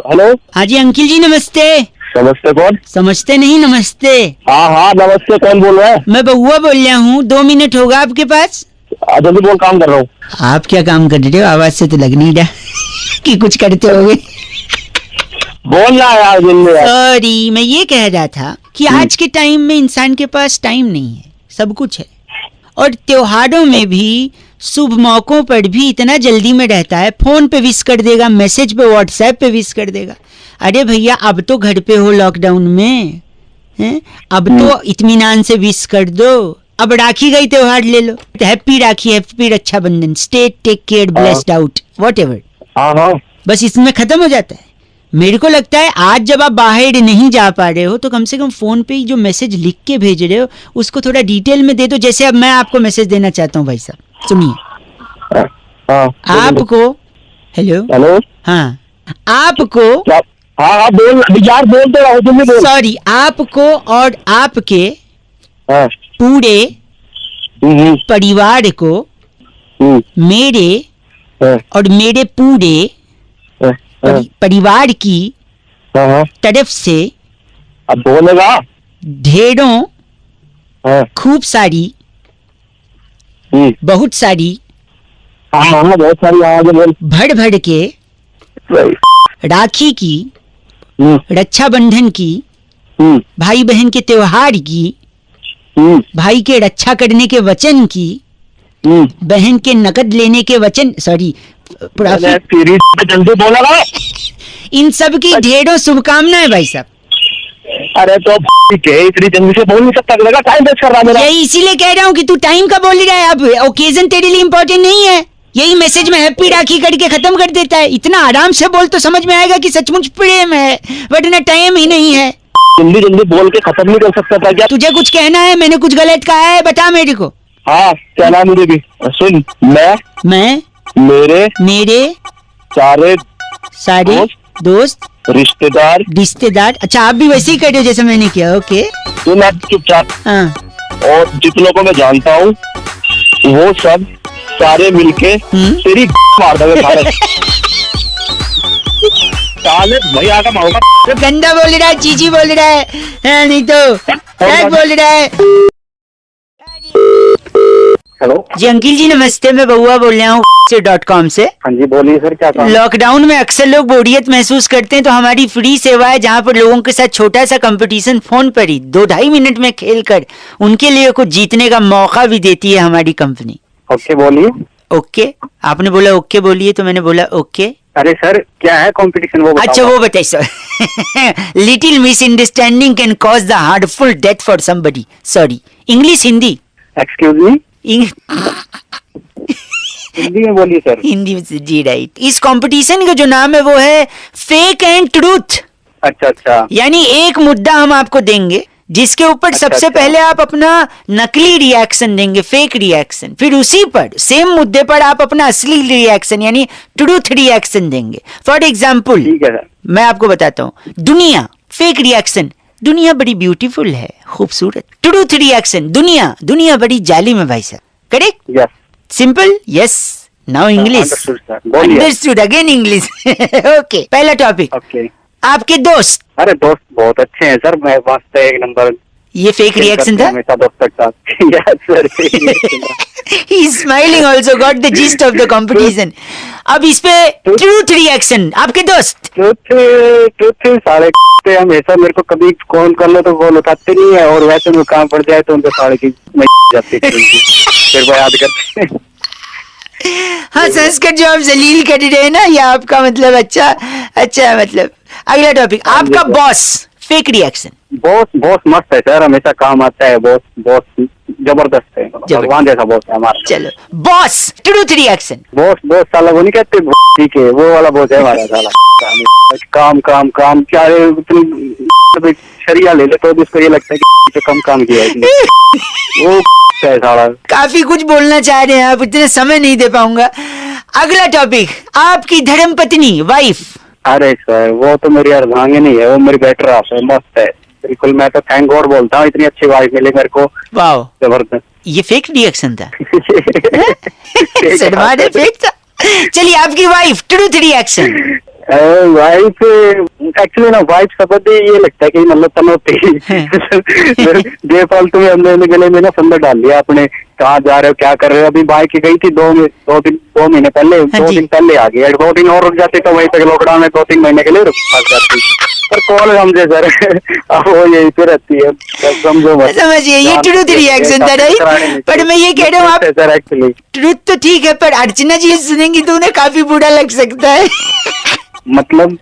Hello. हाँ जी uncle जी नमस्ते। नमस्ते, कौन? समझते नहीं, नमस्ते। हाँ नमस्ते, कौन बोल रहा है? मैं बउआ बोल रहा हूँ, 2 मिनट होगा आपके पास? जल्दी बोल, काम कर रहा हूँ। आप क्या काम कर रहे हो? आवाज से तो लग नहीं रहा कि कुछ करते होगे। बोल रहा है यार, जल्दी यार। सॉरी, मैं ये कह रहा था कि आज के टाइम में इंसान के पास टाइम नहीं है, सब कुछ है, और त्योहारों में भी शुभ मौकों पर भी इतना जल्दी में रहता है, फोन पे विश कर देगा, मैसेज पे व्हाट्सएप पे विश कर देगा। अरे भैया अब तो घर पे हो लॉकडाउन में, हैं? अब तो इत्मीनान से विश कर दो। अब राखी गई, त्योहार ले लो, happy Rakhi, happy Rakshabandhan, stay take care, blessed out, whatever. हाँ बस इसमें खत्म हो जाता है। मेरे को लगता है आज जब आप बाहर नहीं जा पा रहे हो तो कम से कम फोन पे ही जो मैसेज लिख के भेज रहे हो उसको थोड़ा डिटेल में दे दो। जैसे अब मैं आपको मैसेज देना चाहता हूँ, भाई साहब सुनिए। आपको हेलो, हाँ आपको, हाँ बोल यार, बोल तो रहा हूँ, तुम बोल। सॉरी, आपको और आपके पूरे परिवार को मेरे और मेरे पूरे परिवार की तरफ से अब बोलेगा ढेरों, खूब सारी, बहुत सारी, हाँ बहुत सारी आवाजें बोल। भर के राखी की, रक्षाबंधन की, भाई बहन के त्योहार की, भाई के रक्षा करने के वचन की, बहन के नकद लेने के वचन, सॉरी जल्दी बोला ना। इन सब की ढेरों शुभकामनाएं भाई साहब। अरे तो इतनी जल्दी से बोल नहीं सकता, लगा टाइम वेस्ट कर रहा मेरा। यही इसीलिए कह रहा हूँ कि तू टाइम का बोल रहा है, अब ओकेजन तेरे लिए इम्पोर्टेंट नहीं है। यही मैसेज में हैप्पी राखी करके खत्म कर देता है। इतना आराम से बोल तो समझ में आएगा कि सचमुच प्रेम है, वरना टाइम ही नहीं है। जल्दी बोल के खत्म नहीं कर सकता था क्या? तुझे कुछ कहना है? मैंने कुछ गलत कहा है? बता मेरे को। हाँ कहना मुझे भी। सुन, मैं मेरे सारे दोस्त रिश्तेदार। अच्छा आप भी वैसे ही कर रहे हो जैसे मैंने किया। ओके तुम आप चुपचाप। हाँ। और जितनों को मैं जानता हूँ वो सब सारे मिलके तेरी मार देंगे साले भैया का मौका। तो गंदा बोल रहा है, चीजी बोल रहा है, नहीं तो क्या बोल रहा है। हेलो जी अंकिल जी नमस्ते, मैं बउआ बोल रहा हूँ .com से। हाँ जी बोलिए सर, क्या काम? लॉकडाउन में अक्सर लोग बोरियत महसूस करते हैं, तो हमारी फ्री सेवा है जहाँ पर लोगों के साथ छोटा सा कंपटीशन फोन पर ही 2-2.5 मिनट में खेल कर उनके लिए कुछ जीतने का मौका भी देती है हमारी कंपनी। ओके बोलिए। ओके, आपने बोला ओके बोलिए तो मैंने बोला ओके। अरे सर क्या है कंपटीशन, वो अच्छा वो बताइए sir. Little misunderstanding can cause the harmful death for somebody. Sorry, English Hindi? Excuse me, Hindi में बोलिए सर। हिंदी में जी राइट। इस कंपटीशन का जो नाम है वो है फेक एंड ट्रूथ। अच्छा यानी एक मुद्दा हम आपको देंगे जिसके ऊपर सबसे पहले आप अपना नकली रिएक्शन देंगे, फेक रिएक्शन, फिर उसी पर सेम मुद्दे पर आप अपना असली रिएक्शन यानी ट्रूथ रिएक्शन देंगे। फॉर एग्जाम्पल ठीक है सर, मैं आपको बताता हूँ, दुनिया, फेक रिएक्शन, दुनिया बड़ी ब्यूटीफुल है, खूबसूरत। ट्रूथ रिएक्शन, दुनिया बड़ी जालिम है भाई साहब। Correct? Yes. Simple? Yes. Now English. Understood, again English. Okay, पहला टॉपिक। ओके। आपके दोस्त। अरे दोस्त बहुत अच्छे हैं सर, मैं वास्ते एक नंबर। ये फेक रिएक्शन था? हमेशा दोस्त के साथ। Yes sir. He is smiling also, got the gist of the competition. अब इस पे ट्रूथ रिएक्शन, आपके दोस्त। ट्रूथ साले हमेशा मेरे को कभी कॉल कर लो तो कॉल उठाते नहीं है, और वैसे में काम पड़ जाए तो उनके साले की जाती है, फिर वो याद करते हैं। हाँ, संस्कृत जो आप जलील कर रहे हैं ना, ये आपका मतलब अच्छा मतलब। अगला टॉपिक, आपका बॉस, फेक रिएक्शन। बॉस मस्त है सर, हमेशा काम आता है। बॉस जबरदस्त है, भगवान जैसा बॉस है हमारा। चलो, बॉस ट्रूथ रिएक्शन। बॉस साला वो नहीं कहते, ठीक है वो वाला बॉस है हमारा साला। काम क्या शरिया ले ले तो भी उसको ये लगता है कि कम काम किया है वो साला। काफी कुछ बोलना चाह रहे हैं आप, इतने समय नहीं दे पाऊंगा। अगला टॉपिक, आपकी धर्म पत्नी, वाइफ। अरे सर वो तो मेरी अर्धांगिनी है, वो मेरी बेटर हाफ है, मस्त है बिल्कुल। मैं तो थैंक गॉड बोलता हूँ, इतनी अच्छी वाइफ मिली मेरे को। वाह, जबरदस्त। ये फेक रिएक्शन था। फेक था। चलिए आपकी wife, truth reaction. Wife actually ना वाइफ शब्द ये लगता है कि मतलब तनोती बेफालतू में हमने गले में ना फंदा डाल लिया अपने, कहाँ जा रहे हो क्या कर रहे हो। अभी बाइक गई थी 2 महीने पहले, हाँ 2 जी। दिन पहले आ गई, 2 दिन और रुक जाती तो वहीं तक लॉकडाउन में 2-3 महीने के लिए रुक जाती। पर कौन समझे सर, अब वो यही पे रहती है, बस समझो मत। समझिए, ये ट्रूथ रिएक्शन था राइट। पर मैं ये कह रहा हूँ आप सर एक्चुअली ट्रूथ तो ठीक है, पर अर्चना जी सुनेंगी तो उन्हें काफी बुरा लग सकता है। मतलब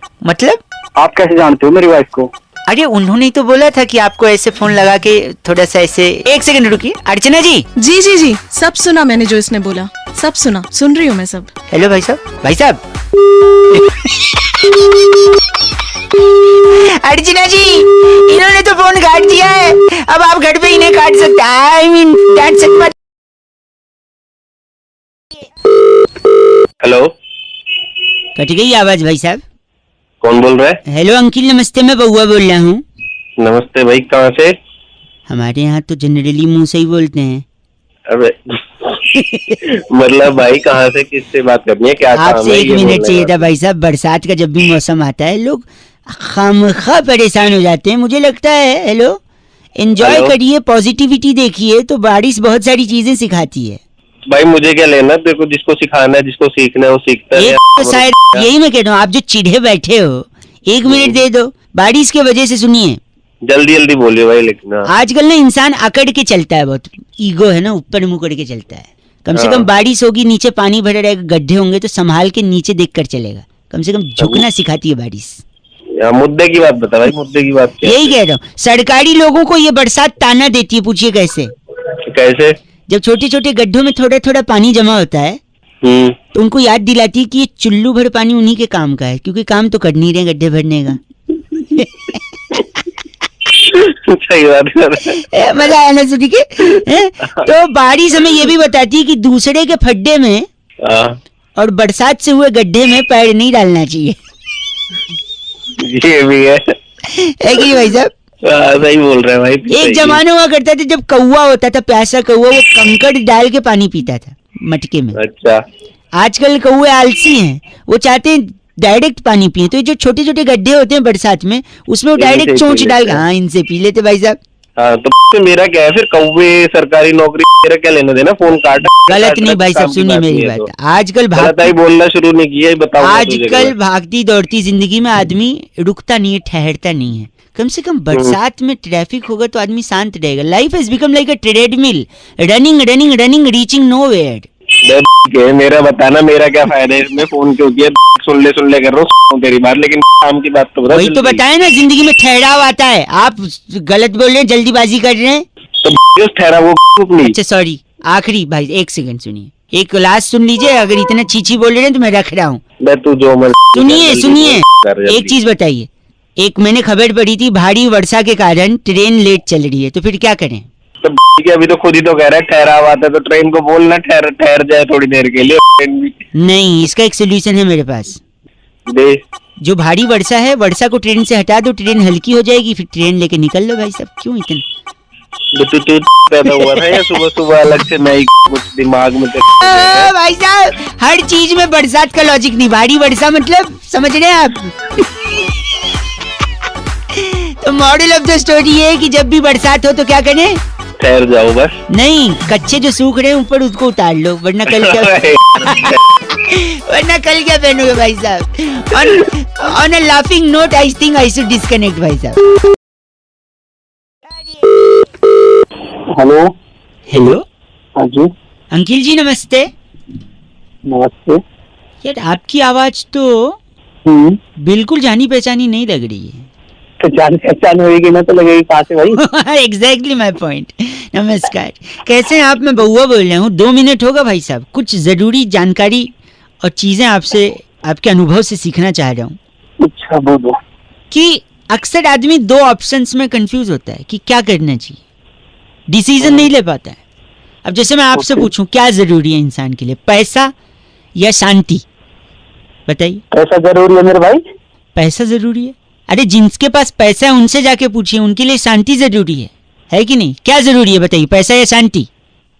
आप कैसे जानते हो मेरी वाइफ को? अरे उन्होंने तो बोला था कि आपको ऐसे फोन लगा के थोड़ा सा ऐसे, एक सेकंड रुकिए अर्चना जी। जी जी जी, सब सुना मैंने जो इसने बोला, सब सुना, सुन रही हूँ मैं सब। हेलो भाई साहब, भाई साहब। अर्चना जी, इन्होंने तो फोन काट दिया है, अब आप घर पे इन्हें काट सकते हैं, आई मीन डांट सकते। हेलो, कट गई आवाज भाई साहब। कौन बोल रहा है? हेलो अंकिल नमस्ते, मैं बउआ बोल रहा हूँ। नमस्ते भाई, कहाँ से? हमारे यहाँ तो जनरली मुंह से ही बोलते हैं। अबे मतलब भाई कहाँ से, किससे बात करनी है, क्या काम आपसे है? 1 ये मिनट बोलने चाहिए का। था भाई साहब। बरसात का जब भी मौसम आता है लोग खामखा परेशान हो जाते हैं, मुझे लगता है। Hello, enjoy hello? करिए, पॉजिटिविटी देखिए, तो बारिश बहुत सारी चीजें सिखाती है। भाई मुझे क्या लेना, देखो जिसको सिखाना है, जिसको सीखना है वो सीखता है। एक तो शायद यही मैं कह रहा हूँ, आप जो चिढ़े बैठे हो 1 मिनट दे दो, बारिश की वजह से सुनिए। जल्दी जल्दी बोलिए भाई, लेकिन हाँ। आजकल ना इंसान अकड़ के चलता है, बहुत ईगो है ना, ऊपर मुंह करके चलता है। कम से हाँ। कम बारिश होगी, नीचे पानी भरा रहेगा, गड्ढे होंगे तो संभाल के नीचे देख कर चलेगा। कम से कम झुकना सिखाती है बारिश। यहाँ मुद्दे की बात बता भाई, मुद्दे की बात क्या है? यही कह रहा हूँ, सरकारी लोगों को ये बरसात ताना देती है, पूछिए कैसे। कैसे? जब छोटे छोटे गड्ढों में थोड़ा थोड़ा पानी जमा होता है तो उनको याद दिलाती है कि ये चुल्लू भर पानी उन्हीं के काम का है, क्योंकि काम तो कर नहीं रहे गड्ढे भरने का। सही बात कर रहा है। मजा आया ना सुन के? तो बारिश हमें ये भी बताती है कि दूसरे के खड्डे में हाँ, और बरसात से हुए गड्ढे में पैर नहीं डालना चाहिए। ये भी है कि नहीं भाई साहब? हाँ, सही बोल रहे हैं भाई। एक सही। जमाना हुआ करता था जब कौवा होता था, प्यासा कौवा, वो कंकड़ डाल के पानी पीता था मटके में। अच्छा, आजकल कौवे आलसी हैं, वो चाहते हैं डायरेक्ट पानी पिए। तो ये जो छोटे छोटे गड्ढे होते हैं बरसात में, उसमें वो इनसे डायरेक्ट पी चोंच लेते डाल, हैं। हाँ इनसे पी लेते भाई साहब। हाँ तो मेरा क्या है फिर, कौवे सरकारी नौकरी मेरा क्या लेना देना, फोन काट। गलत नहीं भाई साहब, सुनिए मेरी बात। आजकल गलत ही बोलना शुरू नहीं किया, बताओ। आजकल भागती दौड़ती जिंदगी में आदमी रुकता नहीं है, ठहरता नहीं है। कम से कम बरसात में ट्रैफिक होगा तो आदमी शांत रहेगा। Life has become like a treadmill, running running running, reaching nowhere. मेरा बताना, मेरा क्या फायदा है इसमें, फोन क्यों किया? सुन ले कर रहा हूँ तेरी बात, लेकिन काम की बात तो बता। वही तो बताया ना, जिंदगी में ठहराव आता है। आप गलत बोल रहे हैं, जल्दीबाजी कर रहे हैं। तो ठहरा वो नहीं। अच्छा सॉरी, आखिरी भाई 1 सेकंड सुनिए, एक लास्ट सुन लीजिए। अगर इतना चीची बोल रहे हैं तो मैं रख रहा हूँ। तू जो सुनिए, एक चीज बताइए। एक मैंने खबर पढ़ी थी, भारी वर्षा के कारण ट्रेन लेट चल रही है, तो फिर क्या करें? तो अभी तो खुद ही तो कह रहा है ठहरा हुआ था, तो ट्रेन को बोलना ठहर जाए थोड़ी देर के लिए। ट्रेन भी नहीं, इसका एक सोल्यूशन है मेरे पास। दे। जो भारी वर्षा है, वर्षा को ट्रेन से हटा दो, ट्रेन हल्की हो जाएगी, फिर ट्रेन लेके निकल लो भाई साहब। क्यों इतना तू पैदा हुआ था या सुबह सुबह अलग से नहीं कुछ दिमाग में भाई साहब, हर चीज में बरसात का लॉजिक नहीं। भारी वर्षा मतलब समझ रहे हैं आप? तो मॉडल ऑफ द स्टोरी है कि जब भी बरसात हो तो क्या करें? ठहर जाओ बस। नहीं, कच्चे जो सूख रहे हैं ऊपर उसको उतार लो, वरना कल क्या पहनोगे भाई साहब? On a laughing note I think I should disconnect भाई साहब। हेलो। हेलो हाँ जी अंकिल जी नमस्ते। नमस्ते। यार आपकी आवाज तो बिल्कुल जानी पहचानी नहीं लग रही है। तो जान पहचान होगी ना तो लगेगी कहाँ से भाई? Exactly my point. नमस्कार, कैसे हैं आप? मैं बउआ बोल रहा हूँ। 2 मिनट होगा भाई साहब? कुछ जरूरी जानकारी और चीजें आपसे, आपके अनुभव से सीखना चाह रहा हूँ। अच्छा बोलो। कि अक्सर आदमी 2 ऑप्शंस में कंफ्यूज होता है कि क्या करना चाहिए, डिसीजन नहीं ले पाता है। अब जैसे मैं आपसे पूछूं क्या जरूरी है इंसान के लिए, पैसा या शांति? बताइए। पैसा जरूरी है मेरे भाई। पैसा जरूरी है? अरे जिनके पास पैसा है उनसे जाके पूछिए, उनके लिए शांति जरूरी है कि नहीं? क्या जरूरी है बताइए, पैसा या शांति?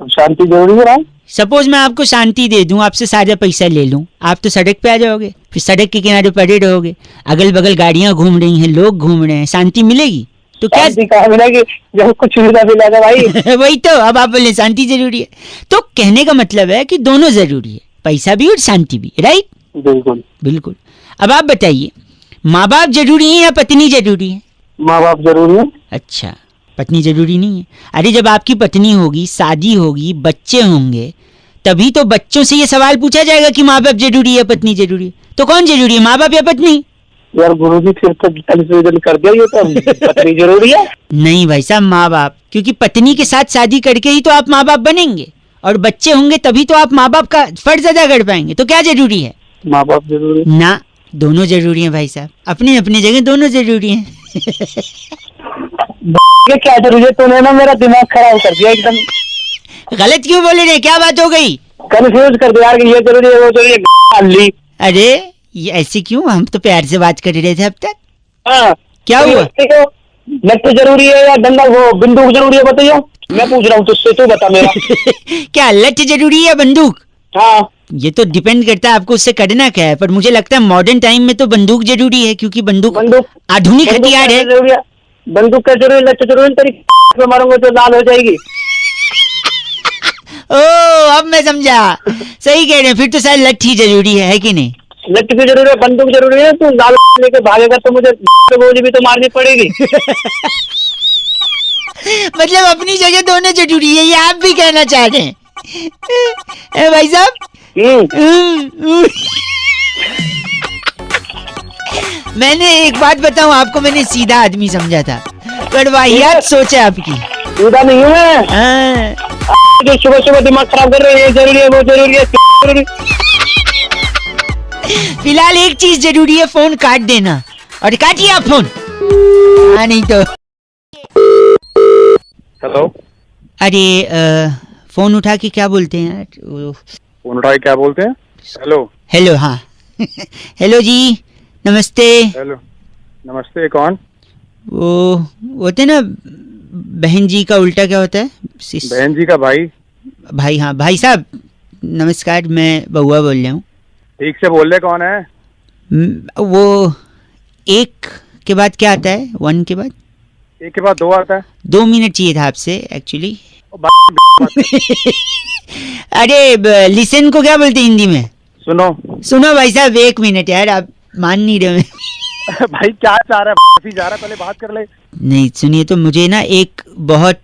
शांति जरूरी है भाई। सपोज मैं आपको शांति दे दूं, आपसे सारा पैसा ले लूं, आप तो सड़क पे आ जाओगे, फिर सड़क के किनारे पड़े रहोगे, अगल बगल गाड़ियां घूम रही हैं, लोग घूम रहे हैं, शांति मिलेगी? तो क्या शांति कहाँ मिलेगी जब कुछ सुविधा मिलेगा भाई। वही तो, अब आप बोले शांति जरूरी है, तो कहने का मतलब है कि दोनों जरूरी है, पैसा भी और शांति भी, राइट? बिल्कुल बिल्कुल। अब आप बताइए, माँ बाप जरूरी है या पत्नी जरूरी है? माँ बाप जरूरी है। अच्छा, पत्नी जरूरी नहीं है? अरे जब आपकी पत्नी होगी, शादी होगी, बच्चे होंगे, तभी तो बच्चों से ये सवाल पूछा जाएगा कि माँ बाप जरूरी है, पत्नी जरूरी है। तो कौन जरूरी है, माँ बाप या पत्नी? यार गुरुजी फिर तो कंफ्यूजन कर दिया, ये तो पत्नी जरूरी है। नहीं भाई साहब, माँ बाप, क्योंकि पत्नी के साथ शादी करके ही तो आप माँ बाप बनेंगे, और बच्चे होंगे तभी तो आप माँ बाप का फर्ज अदा कर पाएंगे। तो क्या जरूरी है? माँ बाप जरूरी है। ना, दोनों जरूरी हैं भाई साहब, अपनी अपनी जगह दोनों जरूरी हैं। ये क्या जरूरी है, तूने ना मेरा दिमाग खराब कर दिया एकदम। गलत क्यों बोले रे, क्या बात हो गई? कंफ्यूज कर दिया यार कि ये जरूरी है वो जरूरी है। ली अरे ये ऐसे क्यों, हम तो प्यार से बात कर रहे थे अब तक। हाँ क्या हुआ? लट्टू जरूरी है या डंडा वो बंदूक जरूरी है, बताइए। मैं पूछ रहा हूँ तुझसे, तू बता मेरा। क्या लठ जरूरी है या बंदूक? हाँ ये तो डिपेंड करता है आपको उससे करना क्या है, पर मुझे लगता है मॉडर्न टाइम में तो बंदूक जरूरी है, क्योंकि बंदूक आधुनिक हथियार है। जरूरी है, बंदूक का जरूरी, लट्टू जरूरी, तेरी में मारूंगा तो लाल हो जाएगी। ओ अब मैं समझा, सही कह रहे हैं, फिर तो शायद लट्ठी जरूरी है कि नहीं? लट्टू की जरूरी है, बंदूक जरूरी है, तू लाल लेके भागेगा तो मुझे गोली भी तो मारनी पड़ेगी। मतलब अपनी जगह दोनों जरूरी है, ये आप भी कहना चाह रहे हैं? ए भाई साहब, मैंने एक बात बताऊं आपको, मैंने सीधा आदमी समझा था, पर वाहियात सोच है आपकी। सीधा नहीं हूँ मैं। हाँ। जो सुबह सुबह दिमाग खराब कर रहे हैं, ये जरूरी है वो जरूरी है जरूरी। फिलहाल एक चीज जरूरी है, फोन काट देना, और काटिए आप फोन। हाँ नहीं तो। हेलो। अरे फोन उठा के क्या बोलते हैं यार? फोन उठा के क्या बोलते हैं? हेलो। हेलो, हाँ। हेलो जी, नमस्ते। हेलो नमस्ते, कौन? वो होते ना बहन जी का उल्टा क्या होता है? बहन जी का भाई। भाई, हाँ भाई साहब नमस्कार, मैं बउआ बोल रहा हूँ। ठीक से बोल रहे, कौन है? वो एक के बाद क्या आता है? वन के बाद? एक के बाद दो आता है। 2 मिनट चाहिए था आपसे एक्चुअली। अरे लिसन को क्या बोलते हैं हिंदी में? सुनो। सुनो भाई साहब, 1 मिनट यार, आप मान नहीं रहे। भाई क्या चाह रहा है? जा रहा है, पहले बात कर ले। नहीं सुनिए, तो मुझे ना एक बहुत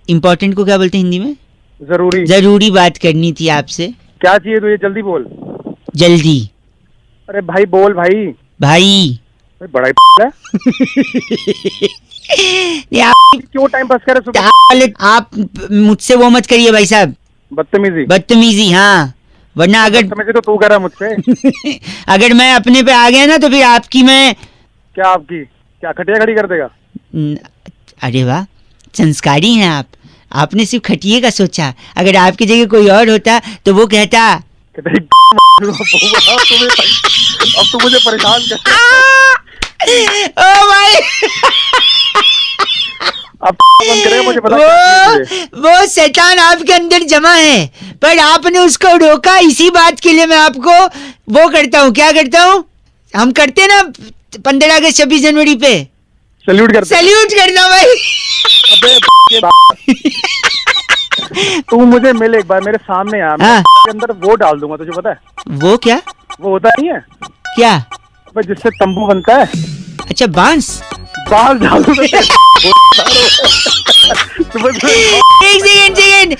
इम्पोर्टेंट को क्या बोलते हैं हिंदी में? जरूरी बात करनी थी आपसे। क्या चाहिए तुझे, जल्दी बोल। जल्दी। अरे भाई बोल भाई। भाई बड़ा ही है। आप क्यों टाइम पास कर रहे सुबह? आप मुझसे वो मत करिए भाई साहब, बदतमीजी। हाँ, वरना अगर तो तू कर रहा मुझसे। अगर मैं अपने पे आ गया ना तो फिर आपकी मैं क्या, आपकी क्या खटिया खड़ी कर देगा? अरे वाह, संस्कारी हैं आप। आपने सिर्फ खटिए का सोचा, अगर आपकी जगह कोई और होता तो वो कहता अब तू मुझे परेशान कर। ओ भाई, अब बंद करेगा, मुझे पता वो शैतान आपके अंदर जमा है, पर आपने उसको रोका। इसी बात के लिए मैं आपको वो करता हूँ, क्या करता हूँ, हम करते ना 15 अगस्त 26 जनवरी पे सल्यूट करता भाई। अबे तू मुझे मिल एक बार, मेरे सामने आ, मैं के अंदर वो डाल दूंगा, तुझे पता है? वो क्या? वो होता नहीं है क्या? जिससे तंबू बनता है। अच्छा, बांस डाल दूंगा। एक सेकंड,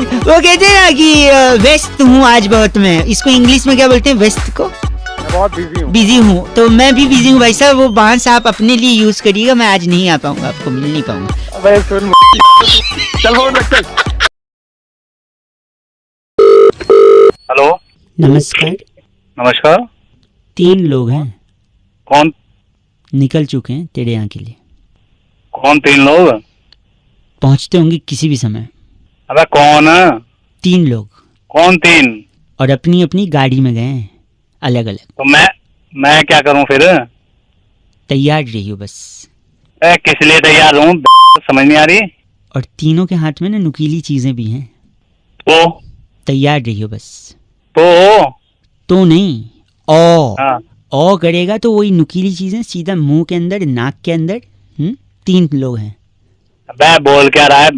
वो कहते हैं ना कि व्यस्त हूँ आज बहुत, मैं इसको इंग्लिश में क्या बोलते हैं, व्यस्त को? बहुत बिजी हूँ। तो मैं भी बिजी हूँ भाई साहब, वो बांस आप अपने लिए यूज करिएगा, मैं आज नहीं आ पाऊंगा, आपको मिल नहीं पाऊंगा। चल। हेलो। नमस्कार। 3 लोग हैं। कौन? निकल चुके हैं तेरे यहाँ के लिए। कौन 3 लोग? पहुँचते होंगे किसी भी समय। अबे कौन? 3 लोग। कौन 3? और अपनी अपनी गाड़ी में गए हैं, अलग अलग। तो मैं क्या करूं फिर? तैयार रहियो बस। किस लिए तैयार हूँ, समझ नहीं आ रही। और तीनों के हाथ में ना नुकीली चीजें भी हैं। तैयार रहियो बस। तो नहीं, ओ हाँ ओ करेगा तो वही नुकीली चीजें सीधा मुंह के अंदर, नाक के अंदर। 3 लोग हैं। मैं बोल क्या रहा है?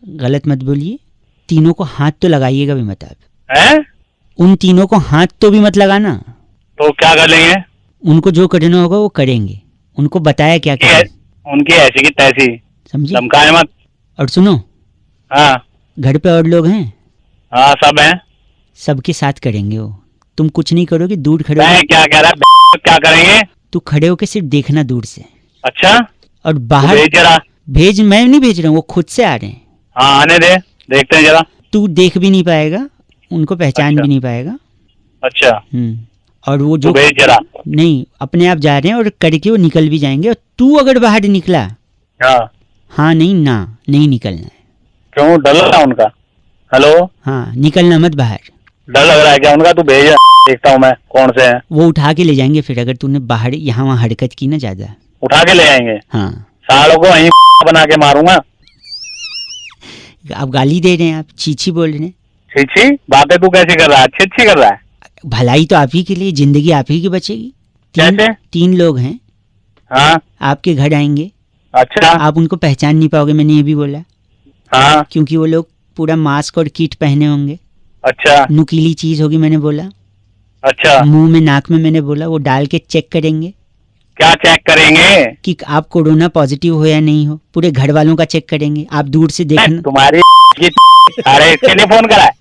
गलत मत बोलिए। तीनों को हाथ तो लगाइएगा भी मत आप। हैं? उन तीनों को हाथ तो भी मत लगाना। तो क्या कर लेंगे? उनको जो करना होगा वो करेंगे। उनको बताया क्या क्या उनकी ऐसी की तैसी, समझे। धमकाए मत। और सुनो, हाँ घर पे और लोग हैं, हाँ सब हैं। सबके साथ करेंगे वो। तुम कुछ नहीं करोगे, दूर खड़े मैं हो। क्या कह रहा है? क्या करेंगे? तू खड़े होके सिर्फ देखना दूर से। अच्छा और तो बाहर भेज जरा। भेज, मैं नहीं भेज रहा हूँ, वो खुद से आ रहे हैं। हाँ आने दे, देखते हैं जरा। तू देख भी नहीं पाएगा, उनको पहचान अच्छा। भी नहीं पाएगा। अच्छा और वो तो जो भेज जरा। नहीं, अपने आप जा रहे हैं और करके वो निकल भी जाएंगे। और तू अगर बाहर निकला, हाँ हाँ नहीं ना, नहीं निकलना है। क्यों, डर लग रहा उनका? हेलो, हाँ, निकलना मत बाहर। डर लग रहा है क्या उनका? तू भेज, देखता हूँ मैं कौन से हैं। वो उठा के ले जाएंगे फिर, अगर तूने बाहर यहाँ वहाँ हरकत की ना ज्यादा। उठा के ले आएंगे? हाँ, सालों को वहीं बना के मारूंगा। आप गाली दे रहे हैं, आप चीची बोल रहे हैं। छी छी बातें तू कैसे कर रहा है? अच्छी अच्छी कर रहा है। भलाई तो आप ही के लिए, जिंदगी आप ही की बचेगी। कैसे? 3 लोग हैं, हाँ आपके घर आएंगे। अच्छा आप उनको पहचान नहीं पाओगे, मैंने ये भी बोला, हाँ क्योंकि वो लोग पूरा मास्क और किट पहने होंगे। अच्छा नुकीली चीज होगी, मैंने बोला। अच्छा। मुंह में, नाक में, मैंने बोला। वो डाल के चेक करेंगे क्या चेक करेंगे? कि आप कोरोना पॉजिटिव हो या नहीं हो। पूरे घर वालों का चेक करेंगे। आप दूर से देखना। तुम्हारी की अरे इसके लिए फोन करा है?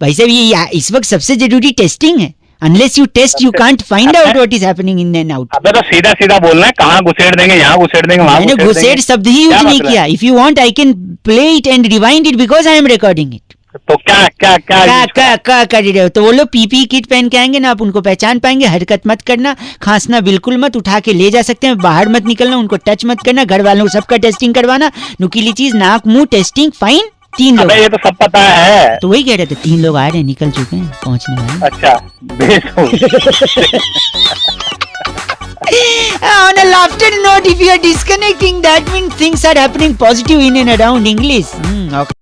भाई साहब, ये इस वक्त सबसे जरूरी टेस्टिंग है। Unless you test you can't find out what is happening in and out. अबे तो सीधा सीधा बोलना है, कहाँ घुसेड़ देंगे, यहाँ घुसेड़ देंगे, वहाँ मैंने घुसेड़ घुसेड़ देंगे। शब्द ही यूज क्या नहीं मतलब किया। If you want I can play it and rewind it because I am recording it. तो क्या क्या क्या use करा? क्या कर रहे हो? तो वो लोग पीपी किट पहन के आएंगे ना, आप उनको पहचान पाएंगे। हरकत मत करना, खांसना बिल्कुल मत, उठा के ले जा सकते हैं। बाहर मत निकलना, उनको टच मत करना। घर वालों सबका टेस्टिंग करवाना, नुकीली चीज, नाक मुंह टेस्टिंग, फाइन। 3 लोग। अबे ये तो सब पता है। तो वही कह रहे थे, 3 लोग आ रहे हैं, निकल चुके हैं, पहुंचने वाले। अच्छा भेज। On a laughter note, if you are disconnecting, that means things are happening positive in and around English. Okay.